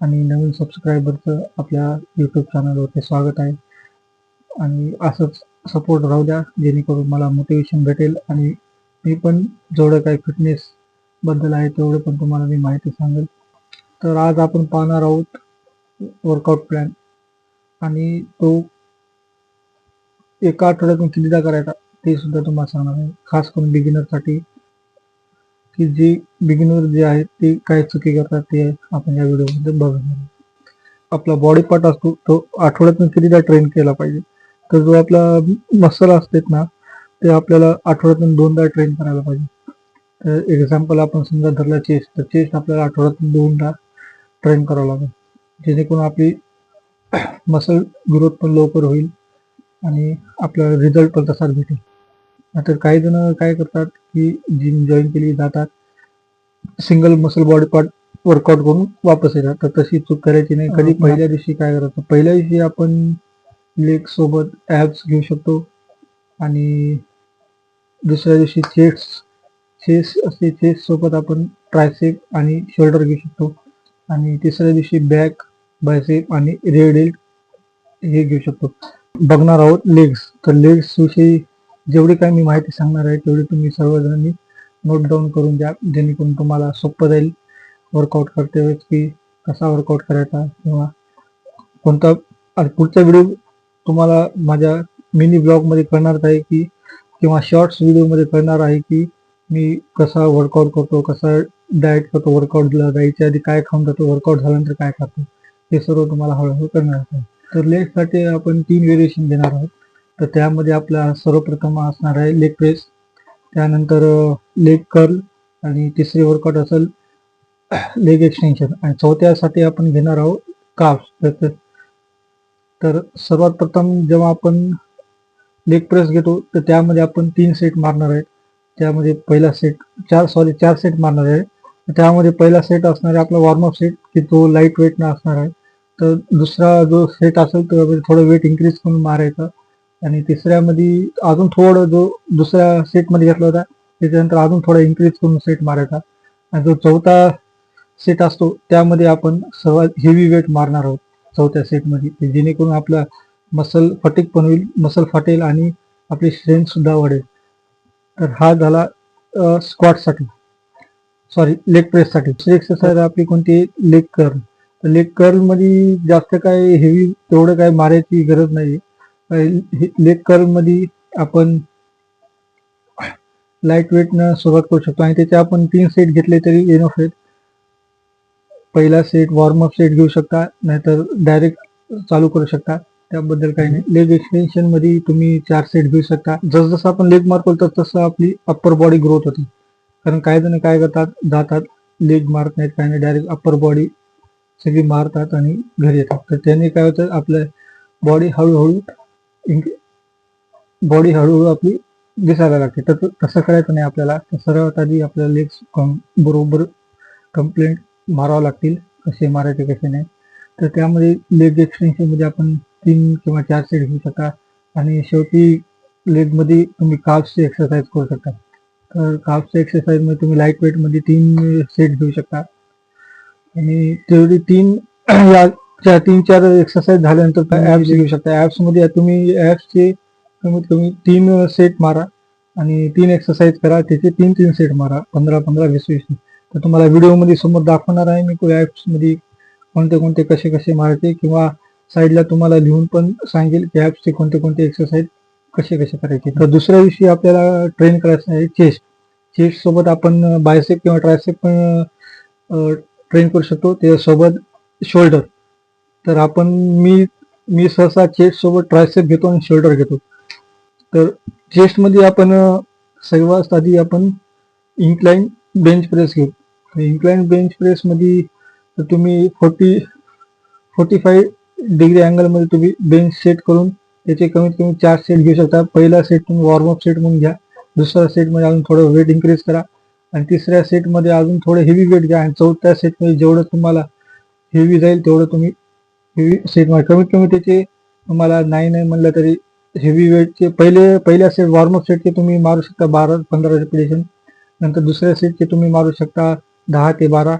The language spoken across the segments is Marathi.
आणि नवीन सबस्क्रायबरचं आपल्या यूट्यूब चॅनलवरती स्वागत आहे. आणि असंच सपोर्ट राहू द्या, जेणेकरून मला मोटिवेशन भेटेल आणि मी पण जेवढं काही फिटनेस बद्दल आहे तेवढं पण तुम्हाला मी माहिती सांगेल. तर आज आपण पाहणार आहोत वर्कआउट प्लॅन, आणि तो एका आठवड्यातून कितीदा करायचा ते सुद्धा तुम्हाला सांगणार आहे, खास करून बिगिनरसाठी, की जे बिगिनर जे आहेत ते काय चुकी करतात ते आपण या व्हिडिओमध्ये बघणार आहोत. आपला बॉडी पार्ट असतो तो आठवड्यातून कितीदा ट्रेन केला पाहिजे. तर जो आपला मसल असतात ना, ते आपल्याला आठवड्यातून 2दा ट्रेन करायला पाहिजे. तर एक्झाम्पल आपण समजा धरला चेस्ट, तर चेस्ट आपल्याला आठवड्यातून 2दा ट्रेन करावं लागेल, जेणेकरून आपली मसल ग्रोथ पण लवकर होईल आणि आपल्याला रिझल्ट पण तसाच भेटेल. नाहीतर काही जण काय करतात की जिम जॉईन केली जातात, single muscle body part workout करून वापस येतात. तर तशी चूक करायची नाही कधी. पहिल्या दिवशी काय करायचं, पहिल्या दिवशी आपण लेग सोबत ॲब्स घेऊ शकतो, आणि दुसऱ्या दिवशी चेस्ट असते, चेस्ट सोबत आपण ट्रायसेप आणि शोल्डर घेऊ शकतो, आणि तिसऱ्या दिवशी बॅक, बायसेप आणि रेअर डेल्ट हे घेऊ शकतो. बघणार आहोत लेग्स. तर लेग्स विषयी जेवढी काही मी माहिती सांगणार आहे तेवढी तुम्ही सर्वजणांनी नोट डाऊन करून द्या, जेणेकरून तुम्हाला सोपं जाईल वर्कआउट करते वेळेस की कसा वर्कआउट करायचा, किंवा कोणता. आणि पुढचा व्हिडिओ तुम्हाला माझ्या मिनी ब्लॉगमध्ये कळणार आहे की, किंवा शॉर्ट्स व्हिडिओमध्ये कळणार आहे की मी कसा वर्कआउट करतो, कसा डाएट करतो, वर्कआउटला जायच्या आधी काय खाऊन जातो, वर्कआउट झाल्यानंतर काय खातो, हे सर्व तुम्हाला हळूहळू करणार आहे. तर लेगसाठी आपण 3 व्हेरिएशन देणार आहोत. तर त्यामध्ये आपला सर्वप्रथम असणार आहे लेग प्रेस, त्यानंतर लेग कर्ल, आणि तिसरी वर्कआउट असेल लेग एक्सटेन्शन, आणि चौथ्यासाठी आपण घेणार आहोत काफ्स. तर सर्वात प्रथम जेव्हा आपण लेग प्रेस घेतो तर त्यामध्ये आपण 3 सेट मारणार आहे. त्यामध्ये पहिला सेट 4 सेट मारणार आहे. त्यामध्ये पहिला सेट असणार आहे आपला वॉर्मअप सेट, की तो लाईट वेट न असणार आहे. तर दुसरा जो सेट असेल तो थोडं वेट इन्क्रीज करून मारायचा, आणि तिसऱ्यामध्ये अजून थोडं, जो दुसऱ्या सेटमध्ये घेतला होता त्याच्यानंतर अजून थोडा इन्क्रीज करून सेट मारायचा, आणि जो चौथा सेट असतो त्यामध्ये आपण सर्वात हेवी वेट मारणार आहोत चौथ्या सेटमध्ये, जेणेकरून आपला मसल फटीग पण होईल, मसल फाटेल आणि आपली स्ट्रेंथ सुद्धा वाढेल. तर हा झाला स्क्वॉटसाठी, सॉरी लेग प्रेससाठी. दुसरी एक्सरसाइज आपली कोणती, लेग कर्ल. तर लेग कर्ल मध्ये जास्त काय हेवी तेवढं काय मारायची गरज नाही. लेग कर्ल मध्ये आपण लाईट वेटनं सुरुवात करू शकतो, आणि त्याचे आपण 3 सेट घेतले तरी एनफ आहेत. पहिला सेट वॉर्मअप सेट घेऊ शकता, नाहीतर डायरेक्ट चालू करू शकता, त्याबद्दल काही नाही. लेग एक्सटेन्शन मध्ये तुम्ही 4 सेट घेऊ शकता. जसं आपण लेग मारतो तसं आपली अप्पर बॉडी ग्रोथ होते. कारण काही जण काय करतात, जातात लेग मारत नाहीत, काही नाही, डायरेक्ट अप्पर बॉडी सगळी मारतात आणि घरी येतात. तर त्याने काय होतं, आपल्या बॉडी हळूहळू आपली दिसायला लागते. तर तसं करायचं नाही आपल्याला. तर सर्वात आधी आपल्याला लेग्स बरोबर कंप्लेंट मारावं लागतील, कसे मारायचे कसे नाही. तर त्यामध्ये लेग एक्सटेन्शनमध्ये आपण 3 किंवा 4 सेट घेऊ शकता, आणि शेवटी लेगमध्ये तुम्ही काफ्सची एक्सरसाइज करू शकता. तर काफ्सच्या एक्सरसाइजमध्ये तुम्ही लाईट वेटमध्ये 3 सेट घेऊ शकता, आणि तेवढी 3-4 एक्सरसाइज झाल्यानंतर ॲब्स घेऊ शकता. ॲब्समध्ये तुम्ही ॲब्सचे कमीत कमी 3 सेट मारा, आणि 3 एक्सरसाइज करा, त्याचे 3-3 सेट मारा, 15-15, 20-20. तर तुम्हाला व्हिडिओमध्ये समोर दाखवणार आहे मी ॲप्समध्ये कोणते कोणते कसे कसे मारायचे, किंवा साईडला तुम्हाला लिहून पण सांगेल की ॲप्सचे कोणते कोणते एक्सरसाइज कसे कसे करायचे. तर दुसऱ्या दिवशी आपल्याला ट्रेन करायचं आहे चेस्ट. चेस्ट सोबत आपण बायसेप किंवा ट्रायसेप पण ट्रेन करू शकतो, त्यासोबत शोल्डर. तर आपण मी सहसा चेस्ट सोबत ट्रायसेप घेतो आणि शोल्डर घेतो. तर चेस्टमध्ये आपण सर्वात आधी आपण इन्क्लाइन बेंच प्रेस घेऊ. इन्क्लाइन बेंच प्रेसमध्ये तर तुम्ही 45 डिग्री अँगलमध्ये तुम्ही बेंच सेट करून त्याचे कमीत कमी 4 सेट घेऊ शकता. पहिला सेट तुम्ही वॉर्मअप सेट म्हणून घ्या, दुसऱ्या सेटमध्ये अजून थोडं वेट इन्क्रीज करा, आणि तिसऱ्या सेटमध्ये अजून थोडं हेवी वेट घ्या, आणि चौथ्या सेटमध्ये जेवढं तुम्हाला हेवी जाईल तेवढं तुम्ही हेवी सेट मारा. कमीत कमी त्याचे तुम्हाला नाही म्हणलं तरी हेवी वेटचे पहिल्या सेट वॉर्मअप सेटचे तुम्ही मारू शकता 12-15 रिपिटेशन, नंतर दुसऱ्या सेटचे तुम्ही मारू शकता 10 ते 12,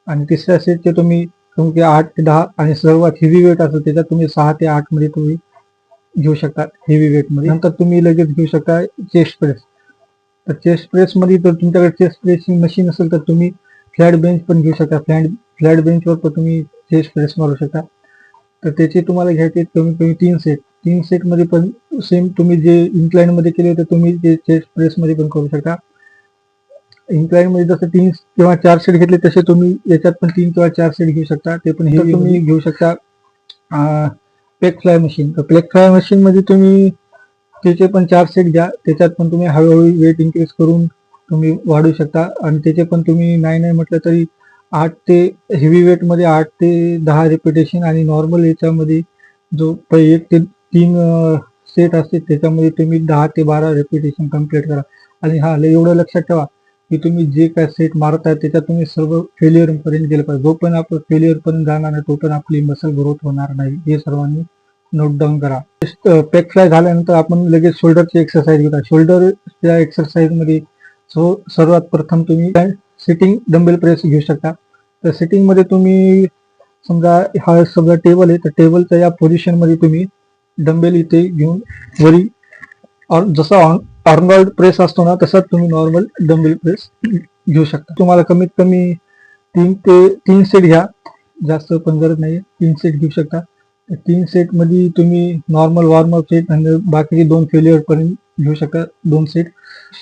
आणि तिसऱ्या सेटचे तुम्ही तुमचे 8 ते 10 आणि सर्वात हेवी वेट असेल त्याच्यात तुम्ही 6 ते 8 मध्ये तुम्ही घेऊ शकता हेवी वेट मध्ये. नंतर तुम्ही लगेच घेऊ शकता चेस्ट प्रेस. तर चेस्ट प्रेस मध्ये जर तुमच्याकडे चेस्ट प्रेसची मशीन असेल तर तुम्ही फ्लॅट बेंच पण घेऊ शकता. फ्लॅट बेंचवर पण तुम्ही चेस्ट प्रेस मारू शकता. तर त्याचे तुम्हाला घ्यायचे कमीत कमी 3 सेट मध्ये पण सेम तुम्ही जे इन्क्लाइन मध्ये केले होते तुम्ही ते चेस्ट प्रेस मध्ये पण करू शकता. इन्क्लाइन मध्ये जसं 3 किंवा 4 सेट घेतले तसे तुम्ही याच्यात पण 3 किंवा 4 सेट घेऊ शकता. ते पण हे तुम्ही घेऊ शकता पेक फ्लाय मशीन. तर पेक फ्लाय मशीन मध्ये तुम्ही त्याचे पण 4 सेट घ्या. त्याच्यात पण तुम्ही हळूहळू वेट इन्क्रीज करून तुम्ही वाढवू शकता आणि त्याचे पण तुम्ही नाही म्हटलं तरी 8 ते हेवी वेट मध्ये 8 ते 10 रिपिटेशन आणि नॉर्मल याच्यामध्ये जो 1 ते 3 सेट असते त्याच्यामध्ये तुम्ही 10 ते 12 रिपिटेशन कम्प्लीट करा. आणि हा एवढं लक्षात ठेवा की तुम्ही जे काय सेट मारताय त्याच्यात तुम्ही सर्व फेल्युअर पर्यंत गेलं पाहिजे. जो पण आपण फेल्युअर पर्यंत जाणार नाही तो पण आपली मसल ग्रोथ होणार नाही. हे सर्वांनी नोट डाऊन करा. पेक फ्लाय झाल्यानंतर आपण लगेच शोल्डरची एक्सरसाइज घेता. शोल्डरच्या एक्सरसाइज मध्ये सर्वात प्रथम तुम्ही सिटिंग डंबेल प्रेस घेऊ शकता. तर सिटिंग मध्ये तुम्ही समजा हा सगळा टेबल आहे तर टेबलच्या या पोझिशन मध्ये तुम्ही डंबेल इथे घेऊन वरी जसा आर्नोल्ड प्रेस असतो ना तसाच तुम्ही नॉर्मल डंबेल प्रेस घेऊ शकता. तुम्हाला कमीत कमी 3 सेट घ्या. जास्त पण गरज नाही. 3 सेट घेऊ शकता. 3 सेट मध्ये तुम्ही नॉर्मल वॉर्मअप सेट आणि बाकीचे 2 फेल्युअर पर्यंत घेऊ शकता 2 सेट.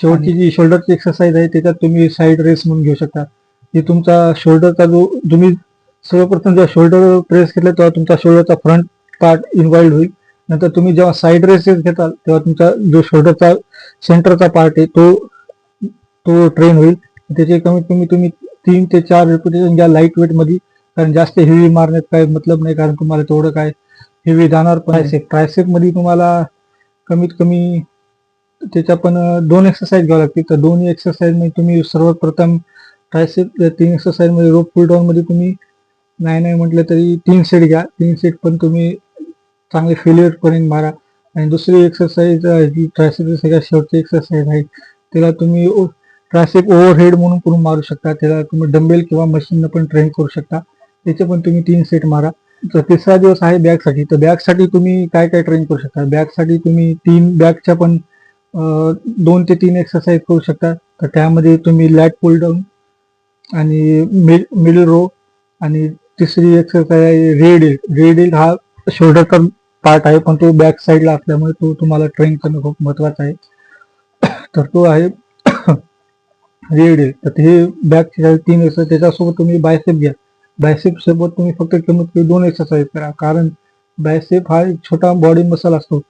शेवटची जी शोल्डरची एक्सरसाइज आहे त्याच्यात तुम्ही साईड रेस म्हणून घेऊ शकता. हे तुमचा शोल्डरचा जो तुम्ही सर्वप्रथम जेव्हा शोल्डर प्रेस केलं तेव्हा तुमचा शोल्डरचा फ्रंट पार्ट इन्व्हॉल्ड होईल. नंतर तुम्ही जेव्हा साईड रेसेस घेताल तेव्हा तुमचा जो शोल्डरचा सेंटरचा पार्ट आहे तो ट्रेन होईल. त्याचे कमीत कमी तुम्ही 3 ते 4 रिपिटेशन घ्या लाईट वेट मध्ये. कारण जास्त हेवी मारण्यात काही मतलब नाही कारण तुम्हाला तेवढं काय हेवी जाणार पण. ट्रायसेप मध्ये तुम्हाला कमीत कमी त्याच्या पण 2 एक्सरसाइज घ्यावं लागतील. तर दोन्ही एक्सरसाइज मध्ये तुम्ही सर्वप्रथम ट्रायसेप 3 एक्सरसाइज मध्ये रोप पुल डाऊन मध्ये तुम्ही नाही म्हटलं तरी 3 सेट घ्या. 3 सेट पण तुम्ही चांगले फेल्युअर पर्यंत मारा. आणि दुसरी एक्सरसाइज जी ट्रायसेप सगळ्यात शेवटची एक्सरसाइज आहे त्याला तुम्ही ट्रायसेप ओव्हरहेड म्हणून करून मारू शकता. त्याला तुम्ही डंबेल किंवा मशीन पण ट्रेन करू शकता. त्याचे पण तुम्ही 3 सेट मारा. तर तिसरा दिवस आहे बॅकसाठी. तर बॅकसाठी तुम्ही काय काय ट्रेन करू शकता. बॅकसाठी तुम्ही 3 बॅकच्या पण 2 ते 3 एक्सरसाइज करू शकता. तर त्यामध्ये तुम्ही लॅट पुल डाऊन आणि मिडल रो आणि तिसरी एक्सरसाइज आहे रेड हा शोल्डरचा पार्ट आहे पण तो बॅक साईडला असल्यामुळे तो तुम्हाला ट्रेन करणं खूप महत्वाचं आहे. तर तो आहे रेड. तर हे बॅकची 3 एक्सरसाइज. त्याच्यासोबत तुम्ही बायसेप घ्या. बायसेप सोबत तुम्ही फक्त कमीत कमी 2 एक्सरसाइज करा. कारण बायसेप हा एक छोटा बॉडी मसल असतो.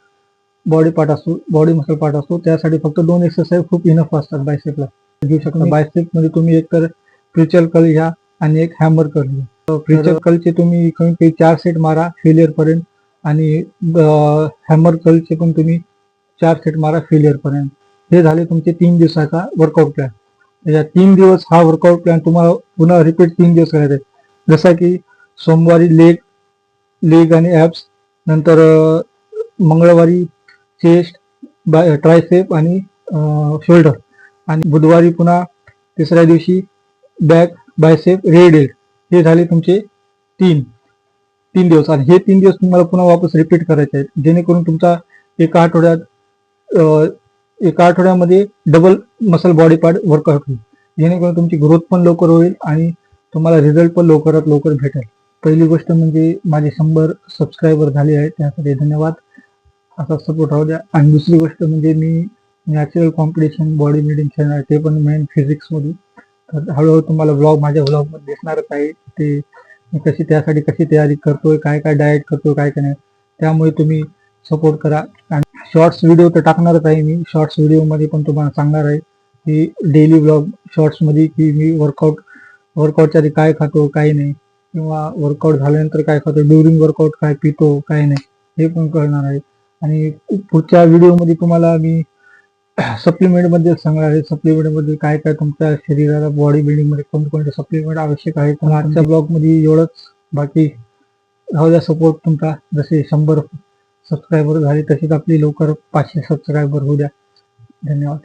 बॉडी मसल पार्ट असतो. त्यासाठी फक्त 2 एक्सरसाइज खूप इनफ असतात बायसेपला. घेऊ शकता. बायसेप मध्ये तुम्ही एकतर प्रिचल कर्ल घ्या आणि एक हॅमर कर्ल घ्या. प्रिचल कर्लचे तुम्ही कमीत कमी 4 सेट मारा फेलियर पर्यंत आणि हॅमर कर्लचे पण तुम्ही 4 सेट मारा फेलियर पर्यंत. हे झाले तुमचे 3 दिवसाचा वर्कआउट प्लॅन. या 3 दिवस हा वर्कआउट प्लॅन तुम्हाला पुन्हा रिपीट 3 दिवस करायचा आहे. जसा की सोमवारी लेग आणि ॲब्स, नंतर मंगळवारी चेस्ट ट्रायसेप आणि शोल्डर आणि बुधवारी पुन्हा तिसऱ्या दिवशी बॅक बायसेप रेड. हे झाले तुमचे 3 दिवस. आणि हे 3 दिवस तुम्हाला पुन्हा वापस रिपीट करायचे आहेत जेणेकरून तुमचा एका आठवड्यामध्ये double muscle body part workout होईल. जेणेकरून तुमची ग्रोथ पण लवकर होईल आणि तुम्हाला रिझल्ट पण लवकरात लवकर भेटेल. पहिली गोष्ट म्हणजे माझे 100 सबस्क्रायबर झाले आहेत त्यासाठी धन्यवाद. असा सपोर्ट राहू द्या. आणि दुसरी गोष्ट म्हणजे मी नॅचरल कॉम्पिटिशन बॉडी बिल्डिंग खेळणार ते पण मेन फिजिक्समध्ये. तर हळूहळू तुम्हाला माझ्या व्लॉगमध्ये दिसणारच आहे ते मी त्यासाठी कशी तयारी करतोय, काय काय डाएट करतोय, काय काय नाही. त्यामुळे तुम्ही सपोर्ट करा. आणि शॉर्ट्स व्हिडिओ तर टाकणारच आहे मी. शॉर्ट्स व्हिडिओमध्ये पण तुम्हाला सांगणार आहे की डेली व्लॉग शॉर्ट्समध्ये की मी वर्कआउटच्या आधी काय खातो काय नाही किंवा वर्कआउट झाल्यानंतर काय खातो, ड्युरिंग वर्कआउट काय पितो काय नाही हे पण कळणार आहे. आणि पुढच्या व्हिडिओमध्ये तुम्हाला मी सप्लिमेंट मध्ये सांगणार आहे. सप्लिमेंट मध्ये काय काय तुमच्या शरीराला बॉडी बिल्डिंग मध्ये कोणते सप्लिमेंट आवश्यक आहे. तर आजच्या ब्लॉग मध्ये एवढंच. बाकी राहू द्या सपोर्ट तुमचा. जसे 100 सबस्क्रायबर झाले तसेच आपली लवकर 500 सबस्क्रायबर होऊ द्या. धन्यवाद.